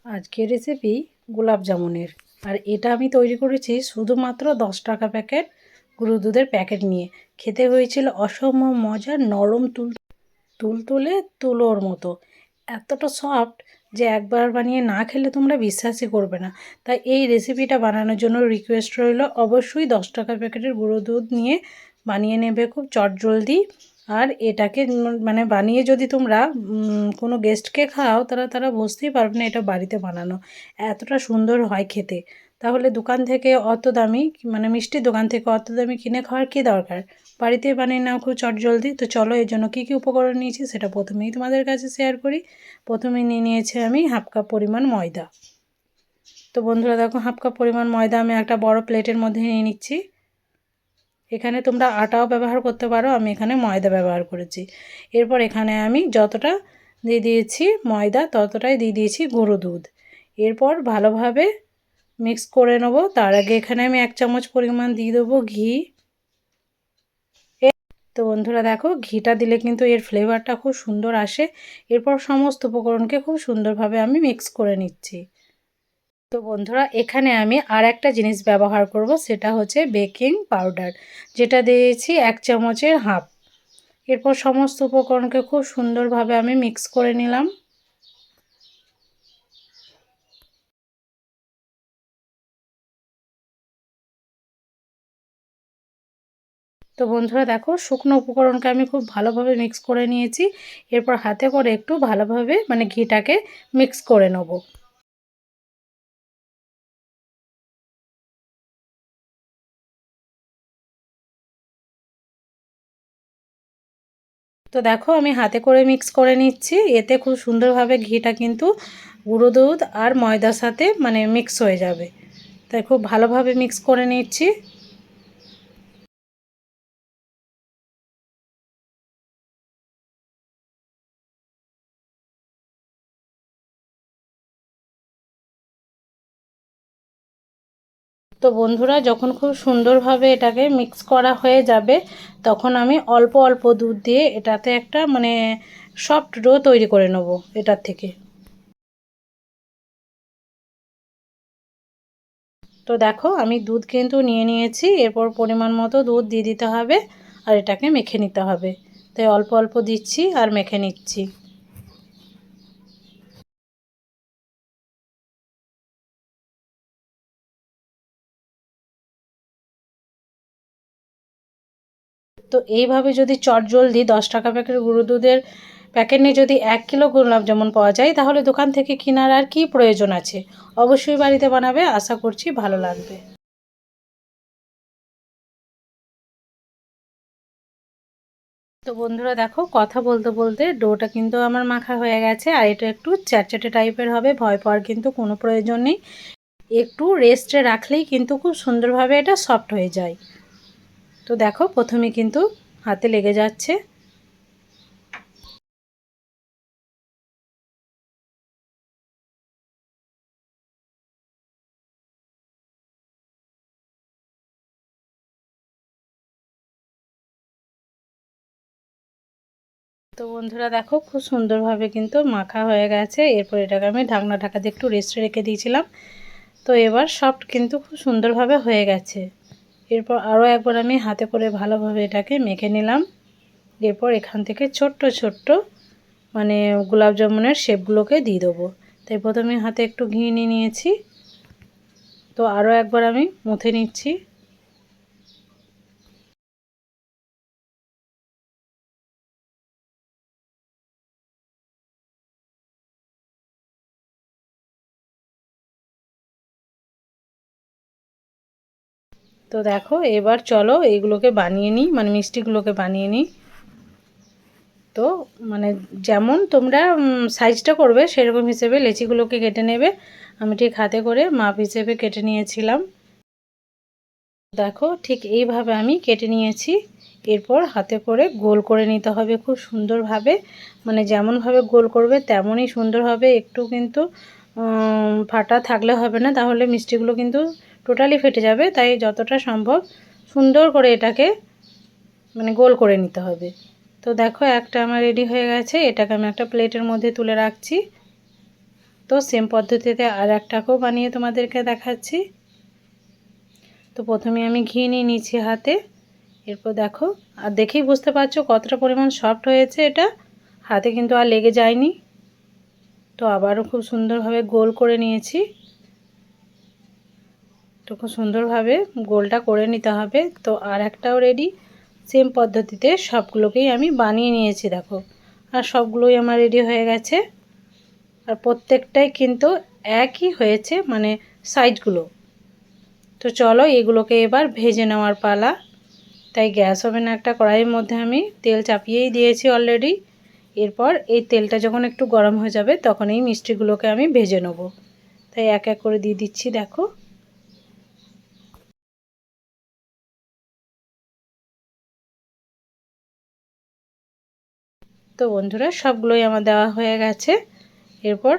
আজকের রেসিপি গোলাপ জামুনের। আর এটা আমি তৈরি করেছি শুধুমাত্র 10 টাকা প্যাকেট গুঁড়ো দুধের প্যাকেট নিয়ে। খেতে হয়েছিল অসম্ভব মজার, নরম তুলতুলে তুলোর মতো, এতটা সফট যে একবার বানিয়ে না খেলে তোমরা বিশ্বাসই করবে না। তাই এই রেসিপিটা বানানোর জন্য রিকোয়েস্ট রইল, অবশ্যই 10 টাকা প্যাকেটের গুঁড়ো দুধ নিয়ে বানিয়ে নেবে খুব চটজলদি। আর এটাকে মানে বানিয়ে যদি তোমরা কোনো গেস্টকে খাও, তারা বুঝতেই পারবে না এটা বাড়িতে বানানো, এতটা সুন্দর হয় খেতে। তাহলে দোকান থেকে অত দামি, মানে মিষ্টির দোকান থেকে অত দামি কিনে খাওয়ার কী দরকার, বাড়িতে বানিয়ে নাও খুব চটজলদি। তো চলো, এর জন্য কী কী উপকরণ নিয়েছি সেটা প্রথমেই তোমাদের কাছে শেয়ার করি। প্রথমে নিয়ে নিয়েছি আমি হাফ কাপ পরিমাণ ময়দা। তো বন্ধুরা দেখো, হাফ কাপ পরিমাণ ময়দা আমি একটা বড় প্লেটের মধ্যে নিয়ে নিচ্ছি। এখানে তোমরা আটাও ব্যবহার করতে পারো, আমি এখানে ময়দা ব্যবহার করেছি। এরপর এখানে আমি যতটা দিয়ে দিয়েছি ময়দা, ততটাই দিয়ে দিয়েছি গুঁড়ো দুধ। এরপর ভালোভাবে মিক্স করে নেব। তার আগে এখানে আমি 1 চামচ পরিমাণ দিয়ে দেবো ঘি। তো বন্ধুরা দেখো, ঘিটা দিলে কিন্তু এর ফ্লেভারটা খুব সুন্দর আসে। এরপর সমস্ত উপকরণকে খুব সুন্দরভাবে আমি মিক্স করে নিচ্ছি। তো বন্ধুরা, এখানে আমি আর একটা জিনিস ব্যবহার করব, সেটা হচ্ছে বেকিং পাউডার, যেটা দিয়েছি 1 চামচের হাফ। এরপর সমস্ত উপকরণকে খুব সুন্দরভাবে আমি মিক্স করে নিলাম। তো বন্ধুরা দেখো, শুকনো উপকরণকে আমি খুব ভালোভাবে মিক্স করে নিয়েছি। এরপর হাতে করে একটু ভালোভাবে মানে ঘিটাকে মিক্স করে নেব। তো দেখো, আমি হাতে করে মিক্স করে নিচ্ছি। এতে খুব সুন্দরভাবে ঘিটা কিন্তু গুঁড়ো দুধ আর ময়দার সাথে মানে মিক্স হয়ে যাবে। তাই খুব ভালোভাবে মিক্স করে নিচ্ছি। তো বন্ধুরা, যখন খুব সুন্দরভাবে এটাকে মিক্স করা হয়ে যাবে, তখন আমি অল্প অল্প দুধ দিয়ে এটাতে একটা মানে সফট ডো তৈরি করে নেব এটার থেকে। তো দেখো, আমি দুধ কিন্তু নিয়ে নিয়েছি। এরপর পরিমাণ মতো দুধ দিয়ে দিতে হবে আর এটাকে মেখে নিতে হবে। তাই অল্প অল্প দিচ্ছি আর মেখে নিচ্ছি। তো এইভাবে যদি চটজলদি 10 টাকা প্যাকেট গুঁড়ো দুধের প্যাকেট নিয়ে যদি 1 কিলো গোলাপ জামুন পাওয়া যায়, তাহলে দোকান থেকে কেনার আর কি প্রয়োজন আছে। অবশ্যই বাড়িতে বানাবে, আশা করছি ভালো লাগবে। তো বন্ধুরা দেখো, কথা বলতে বলতে ডোটা কিন্তু আমার মাখা হয়ে গেছে। আর এটা একটু চ্যাটচ্যাটে টাইপের হবে, ভয় পাওয়ার কিন্তু কোনো প্রয়োজন নেই। একটু রেস্টে রাখলেই কিন্তু খুব সুন্দরভাবে এটা সফট হয়ে যায়। তো দেখো, প্রথমে কিন্তু হাতে লেগে যাচ্ছে। তো বন্ধুরা দেখো, খুব সুন্দরভাবে কিন্তু মাখা হয়ে গেছে। এরপর এটাকে আমি ঢাকনা ঢাকা দিয়ে একটু রেস্টে রেখে দিয়েছিলাম। তো এবার সফট কিন্তু খুব সুন্দরভাবে হয়ে গেছে। এরপর আরও একবার আমি হাতে করে ভালোভাবে এটাকে মেখে নিলাম। এরপর এখান থেকে ছোট্ট ছোট্ট মানে গোলাপ জামুনের শেপগুলোকে দিয়ে দেবো। তাই প্রথমে হাতে একটু ঘি নিয়ে নিয়েছি। তো আরও একবার আমি মুথে নিচ্ছি। তো দেখো, এবার চলো এইগুলোকে বানিয়ে নিই, মানে মিষ্টিগুলোকে বানিয়ে নিই। তো মানে যেমন তোমরা সাইজটা করবে সেরকম হিসেবে লেচিগুলোকে কেটে নেবে। আমি ঠিক হাতে করে মাপ হিসেবে কেটে নিয়েছিলাম। দেখো, ঠিক এইভাবে আমি কেটে নিয়েছি। এরপর হাতে করে গোল করে নিতে হবে খুব সুন্দরভাবে। মানে যেমনভাবে গোল করবে তেমনই সুন্দর হবে। একটু কিন্তু ফাটা থাকলে হবে না, তাহলে মিষ্টিগুলো কিন্তু টোটালি ফেটে যাবে। তাই যতটা সম্ভব সুন্দর করে এটাকে মানে গোল করে নিতে হবে। তো দেখো, একটা আমার রেডি হয়ে গেছে। এটাকে আমি একটা প্লেটের মধ্যে তুলে রাখছি। তো সেম পদ্ধতিতে আর একটাকেও বানিয়ে তোমাদেরকে দেখাচ্ছি। তো প্রথমে আমি ঘি নিয়ে নিচ্ছি হাতে। এরপর দেখো, আর দেখেই বুঝতে পারছো কতটা পরিমাণ সফট হয়েছে, এটা হাতে কিন্তু আর লেগে যায়নি। তো আবারও খুব সুন্দরভাবে গোল করে নিয়েছি। তো খুব সুন্দরভাবে গোলটা করে নিতে হবে। তো আর একটাও রেডি, সেম পদ্ধতিতে সবগুলোকেই আমি বানিয়ে নিয়েছি দেখো। আর সবগুলোই আমার রেডি হয়ে গেছে। আর প্রত্যেকটাই কিন্তু একই হয়েছে, মানে সাইজগুলো। তো চলো এগুলোকে এবার ভেজে নেওয়ার পালা। তাই গ্যাস ওভেনে একটা কড়াইয়ের মধ্যে আমি তেল চাপিয়েই দিয়েছি অলরেডি। এরপর এই তেলটা যখন একটু গরম হয়ে যাবে তখন এই মিষ্টিগুলোকে আমি ভেজে নেব। তাই এক এক করে দিয়ে দিচ্ছি দেখো। তো বন্ধুরা সবগুলোই আমার দেওয়া হয়ে গেছে। এরপর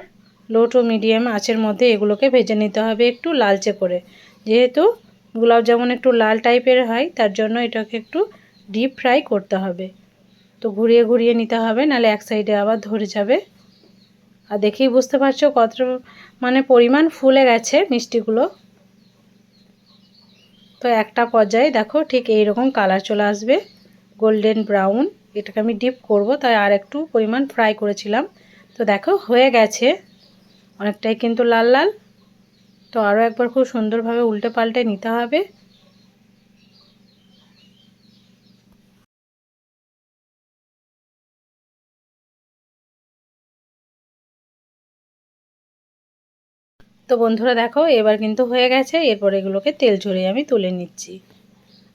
লো টু মিডিয়াম আঁচের মধ্যে এগুলোকে ভেজে নিতে হবে একটু লালচে করে। যেহেতু গোলাপ জামুন একটু লাল টাইপের হয়, তার জন্য এটাকে একটু ডিপ ফ্রাই করতে হবে। তো ঘুরিয়ে ঘুরিয়ে নিতে হবে, নাহলে এক সাইডে আবার ধরে যাবে। আর দেখেই বুঝতে পারছো কতটা মানে পরিমাণ ফুলে গেছে মিষ্টিগুলো। তো একটা পর্যায়ে দেখো ঠিক এইরকম কালার চলে আসবে, গোল্ডেন ব্রাউন। এটাকে আমি ডিপ করব, তাই আর একটু পরিমাণ ফ্রাই করেছিলাম। তো দেখো হয়ে গেছে অনেকটাই কিন্তু লাল লাল। তো আরও একবার খুব সুন্দরভাবে উল্টে পাল্টে নিতে হবে। তো বন্ধুরা দেখো এবার কিন্তু হয়ে গেছে। এরপর এগুলোকে তেল ঝরিয়ে আমি তুলে নিচ্ছি।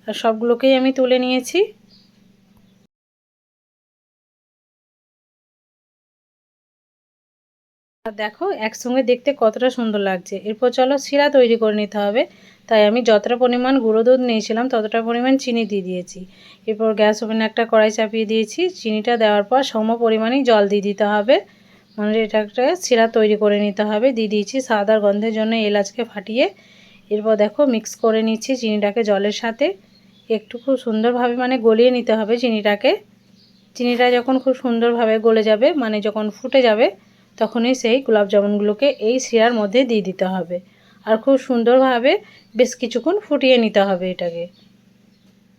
আর সবগুলোকেই আমি তুলে নিয়েছি। আর দেখো একসঙ্গে দেখতে কতটা সুন্দর লাগছে। এরপর চলো শিরা তৈরি করে নিতে হবে। তাই আমি যতটা পরিমাণ গুঁড়ো দুধ নিয়েছিলাম ততটা পরিমাণ চিনি দিয়ে দিয়েছি। এরপর গ্যাস ওভেনে একটা কড়াই চাপিয়ে দিয়েছি। চিনিটা দেওয়ার পর সম পরিমাণেই জল দিয়ে দিতে হবে, মানে এটা একটা শিরা তৈরি করে নিতে হবে। দিয়ে দিয়েছি সাদার গন্ধের জন্য এলাচকে ফাটিয়ে। এরপর দেখো মিক্স করে নিচ্ছি চিনিটাকে জলের সাথে। একটু খুব সুন্দরভাবে মানে গলিয়ে নিতে হবে চিনিটাকে। চিনিটা যখন খুব সুন্দরভাবে গলে যাবে, মানে যখন ফুটে যাবে, তখনই সেই গোলাপ জামুনগুলোকে এই শিরার মধ্যে দিয়ে দিতে হবে। আর খুব সুন্দরভাবে বেশ কিছুক্ষণ ফুটিয়ে নিতে হবে এটাকে।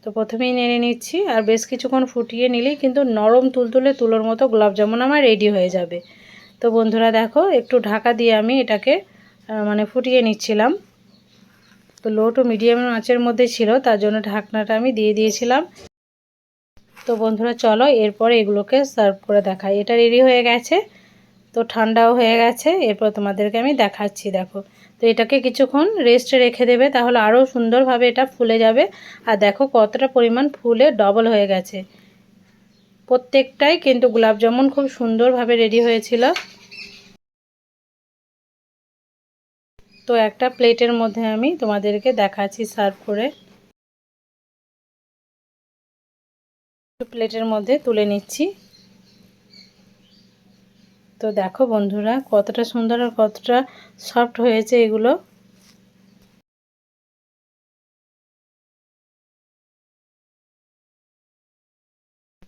তো প্রথমেই নেড়ে নিচ্ছি। আর বেশ কিছুক্ষণ ফুটিয়ে নিলেই কিন্তু নরম তুলতুলে তুলোর মতো গোলাপ জামুন আমার রেডি হয়ে যাবে। তো বন্ধুরা দেখো একটু ঢাকা দিয়ে আমি এটাকে মানে ফুটিয়ে নিচ্ছিলাম। তো লো টু মিডিয়াম আঁচের মধ্যে ছিল, তার জন্য ঢাকনাটা আমি দিয়ে দিয়েছিলাম। তো বন্ধুরা চলো এরপরে এগুলোকে সার্ভ করে দেখাই। এটা রেডি হয়ে গেছে, তো ঠান্ডাও হয়ে গেছে। এরপর তোমাদেরকে আমি দেখাচ্ছি দেখো। তো এটাকে কিছুক্ষণ রেস্টে রেখে দেবে, তাহলে আরও সুন্দরভাবে এটা ফুলে যাবে। আর দেখো কতটা পরিমাণ ফুলে ডবল হয়ে গেছে। প্রত্যেকটাই কিন্তু গোলাপ জামুন খুব সুন্দরভাবে রেডি হয়েছিল। তো একটা প্লেটের মধ্যে আমি তোমাদেরকে দেখাচ্ছি সার্ভ করে। প্লেটের মধ্যে তুলে নিচ্ছি। তো দেখো বন্ধুরা কতটা সুন্দর আর কতটা সফট হয়েছে এগুলো।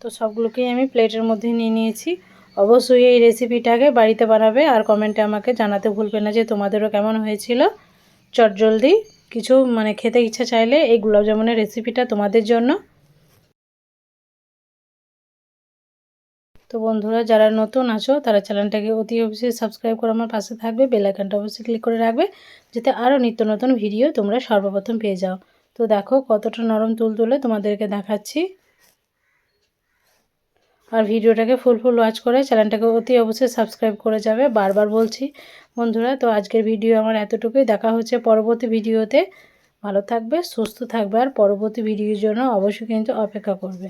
তো সবগুলোকেই আমি প্লেটের মধ্যে নিয়ে নিয়েছি। অবশ্যই এই রেসিপিটাকে বাড়িতে বানাবে আর কমেন্টে আমাকে জানাতে ভুলবে না যে তোমাদেরও কেমন হয়েছিল। চটজলদি কিছু মানে খেতে ইচ্ছা চাইলে এই গোলাপ জামুনের রেসিপিটা তোমাদের জন্য। তো বন্ধুরা যারা নতুন আছো তারা চ্যানেলটাকে অতি অবশ্যই সাবস্ক্রাইব করে আমার পাশে থাকবে, বেল আইকনটা অবশ্যই ক্লিক করে রাখবে, যাতে আরও নিত্য নতুন ভিডিও তোমরা সর্বপ্রথম পেয়ে যাও। তো দেখো কতটা নরম তুলতুলে তোমাদেরকে দেখাচ্ছি। আর ভিডিওটাকে ফুল ওয়াচ করে চ্যানেলটাকে অতি অবশ্যই সাবস্ক্রাইব করে যাবে, বারবার বলছি বন্ধুরা। তো আজকের ভিডিও আমার এতটুকুই। দেখা হচ্ছে পরবর্তী ভিডিওতে। ভালো থাকবে, সুস্থ থাকবে, আর পরবর্তী ভিডিওর জন্য অবশ্যই কিন্তু অপেক্ষা করবে।